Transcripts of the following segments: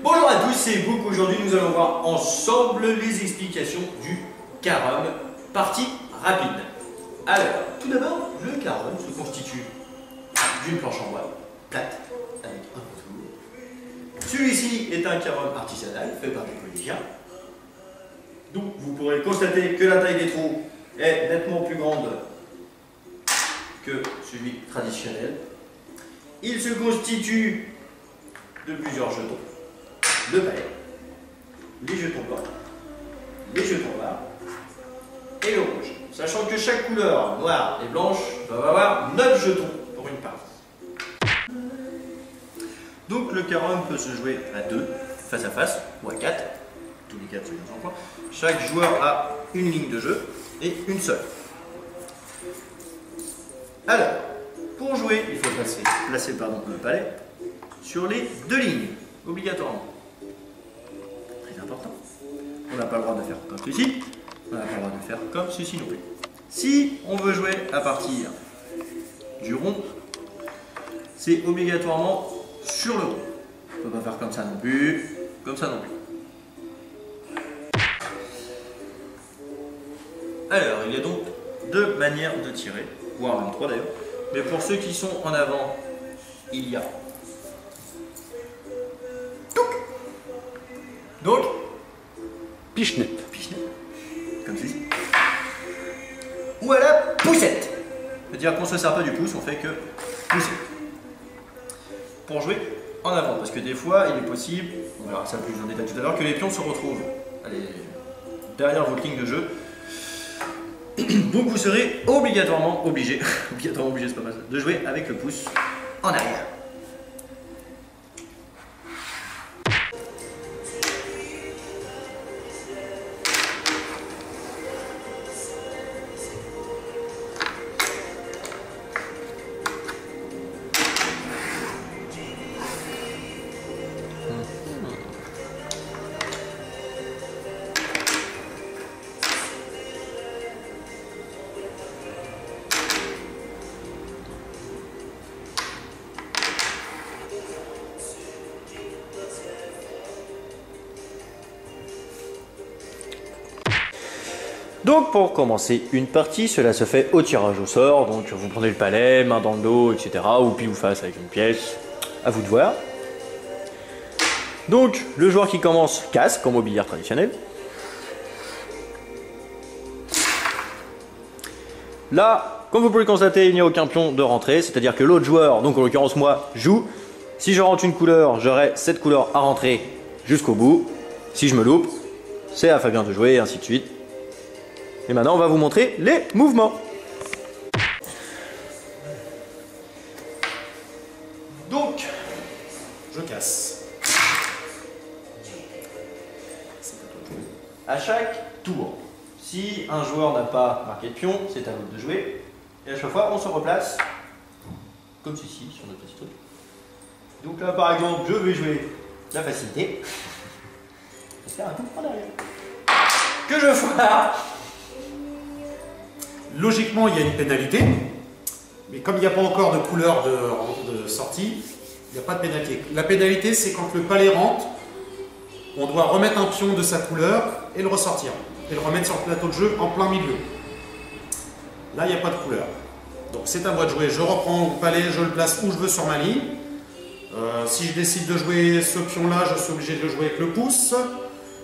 Bonjour à tous, c'est Book. Aujourd'hui nous allons voir ensemble les explications du carom, partie rapide. Alors, tout d'abord, le carom se constitue d'une planche en bois plate avec un contour. Celui-ci est un carom artisanal fait par des collégiens. Donc vous pourrez constater que la taille des trous est nettement plus grande que celui traditionnel. Il se constitue de plusieurs jetons. Le palais, les jetons blancs, les jetons noirs et le rouge. Sachant que chaque couleur, noire et blanche, doit avoir 9 jetons pour une partie. Donc le carom peut se jouer à 2, face à face, ou à 4. Tous les 4 sont en point. Chaque joueur a une ligne de jeu et une seule. Alors, pour jouer, il faut placer le palais sur les 2 lignes, obligatoirement. Très important. On n'a pas le droit de faire comme ceci, on n'a pas le droit de faire comme ceci non plus. Si on veut jouer à partir du rond, c'est obligatoirement sur le rond. On ne peut pas faire comme ça non plus, comme ça non plus. Alors, il y a donc 2 manières de tirer, voire même 3 d'ailleurs. Mais pour ceux qui sont en avant, il y a donc Pichenette. Comme ceci. Ou à la poussette. C'est-à-dire qu'on ne se sert pas du pouce, on fait que pousser. Pour jouer en avant, parce que des fois, il est possible, on verra ça plus en détail tout à l'heure, que les pions se retrouvent derrière votre ligne de jeu. Donc vous serez obligatoirement obligé, c'est pas mal, de jouer avec le pouce en arrière. Donc pour commencer une partie, cela se fait au tirage au sort, donc vous prenez le palais, main dans le dos, etc. ou pile ou face avec une pièce, à vous de voir. Donc le joueur qui commence casse, comme au billard traditionnel. Là, comme vous pouvez le constater, il n'y a aucun pion de rentrée, c'est-à-dire que l'autre joueur, donc en l'occurrence moi, joue. Si je rentre une couleur, j'aurai cette couleur à rentrer jusqu'au bout. Si je me loupe, c'est à Fabien de jouer, et ainsi de suite. Et maintenant, on va vous montrer les mouvements. Donc, je casse. À chaque tour, si un joueur n'a pas marqué de pion, c'est à l'autre de jouer. Et à chaque fois, on se replace comme ceci, sur notre petit truc. Donc là, par exemple, je vais jouer la facilité. Je vais faire un coup en arrière. Que je foire. Logiquement, il y a une pénalité, mais comme il n'y a pas encore de couleur de sortie, il n'y a pas de pénalité. La pénalité, c'est quand le palais rentre, on doit remettre un pion de sa couleur et le ressortir, et le remettre sur le plateau de jeu en plein milieu. Là, il n'y a pas de couleur. Donc c'est à moi de jouer. Je reprends mon palais, je le place où je veux sur ma ligne. Si je décide de jouer ce pion-là, je suis obligé de le jouer avec le pouce.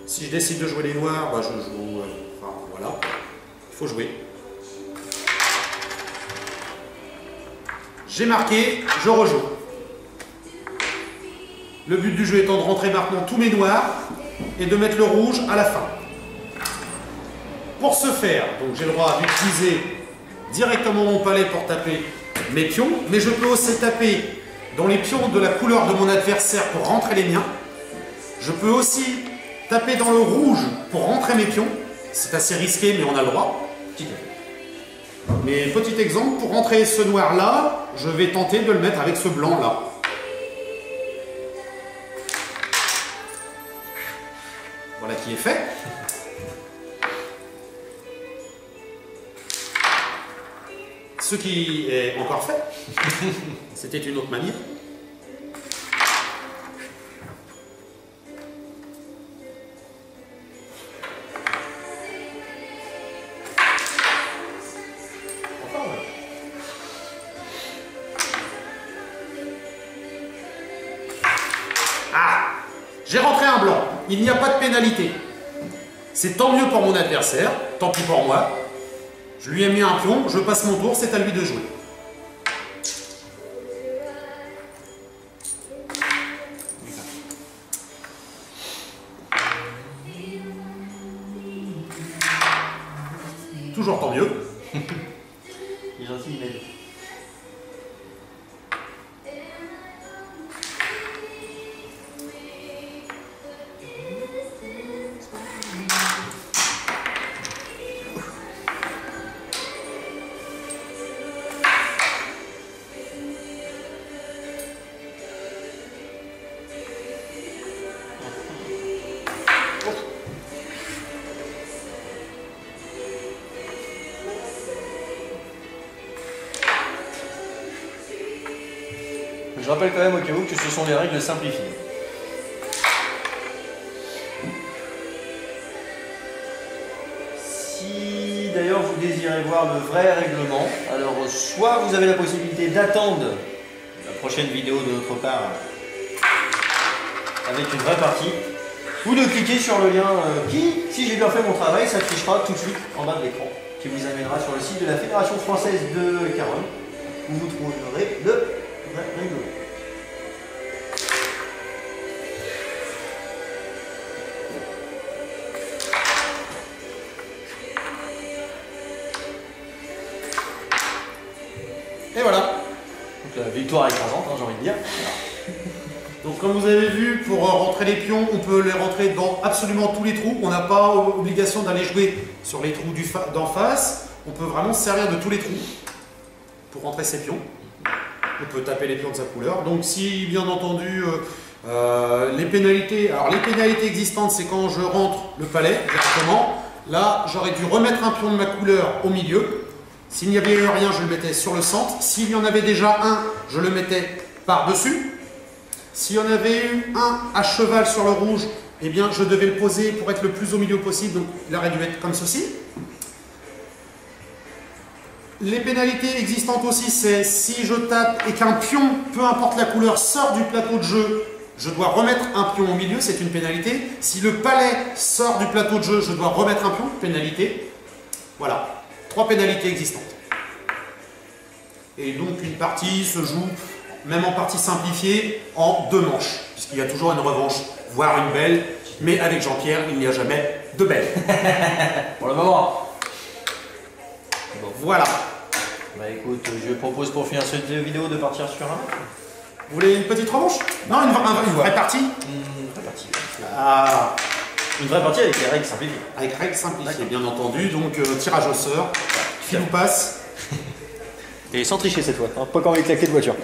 Si je décide de jouer les noirs, bah, je joue... enfin, voilà. Il faut jouer. J'ai marqué, je rejoue. Le but du jeu étant de rentrer maintenant tous mes noirs et de mettre le rouge à la fin. Pour ce faire, donc j'ai le droit d'utiliser directement mon palais pour taper mes pions, mais je peux aussi taper dans les pions de la couleur de mon adversaire pour rentrer les miens. Je peux aussi taper dans le rouge pour rentrer mes pions. C'est assez risqué, mais on a le droit. Mais petit exemple, pour rentrer ce noir là, je vais tenter de le mettre avec ce blanc là. Voilà qui est fait. Ce qui est encore fait, c'était une autre manière. Ah, j'ai rentré un blanc. Il n'y a pas de pénalité. C'est tant mieux pour mon adversaire, tant pis pour moi. Je lui ai mis un pion, je passe mon tour, c'est à lui de jouer. Toujours tant mieux. Il est gentil, il m'aide. Je rappelle quand même au cas où que ce sont des règles simplifiées. Si d'ailleurs vous désirez voir le vrai règlement, alors soit vous avez la possibilité d'attendre la prochaine vidéo de notre part avec une vraie partie, ou de cliquer sur le lien qui, si j'ai bien fait mon travail, s'affichera tout de suite en bas de l'écran, qui vous amènera sur le site de la Fédération Française de Carom, où vous trouverez le vrai règlement. Et voilà. Donc la victoire est écrasante, hein, j'ai envie de dire. Donc comme vous avez vu, pour rentrer les pions, on peut les rentrer dans absolument tous les trous. On n'a pas obligation d'aller jouer sur les trous d'en face. On peut vraiment se servir de tous les trous pour rentrer ses pions. On peut taper les pions de sa couleur. Donc si bien entendu les pénalités, alors les pénalités existantes, c'est quand je rentre le palais directement. Là, j'aurais dû remettre un pion de ma couleur au milieu. S'il n'y avait eu rien, je le mettais sur le centre. S'il y en avait déjà un, je le mettais par-dessus. S'il y en avait eu un à cheval sur le rouge, eh bien, je devais le poser pour être le plus au milieu possible. Donc, il aurait dû être comme ceci. Les pénalités existantes aussi, c'est si je tape et qu'un pion, peu importe la couleur, sort du plateau de jeu, je dois remettre un pion au milieu, c'est une pénalité. Si le palais sort du plateau de jeu, je dois remettre un pion, pénalité. Voilà. 3 pénalités existantes. Et donc une partie se joue, même en partie simplifiée, en 2 manches, puisqu'il y a toujours une revanche, voire une belle, mais avec Jean-Pierre, il n'y a jamais de belle. Pour le moment. Bon, voilà. Bah écoute, je propose pour finir cette vidéo de partir sur un. Vous voulez une petite revanche? Non, une vraie partie. Une vraie partie. Ah. Une vraie partie avec les règles simplifiées. Avec règles simplifiées, bien entendu. Donc tirage au sort, fil ou passe. Et sans tricher cette fois, hein, pas comme avec la clé de voiture.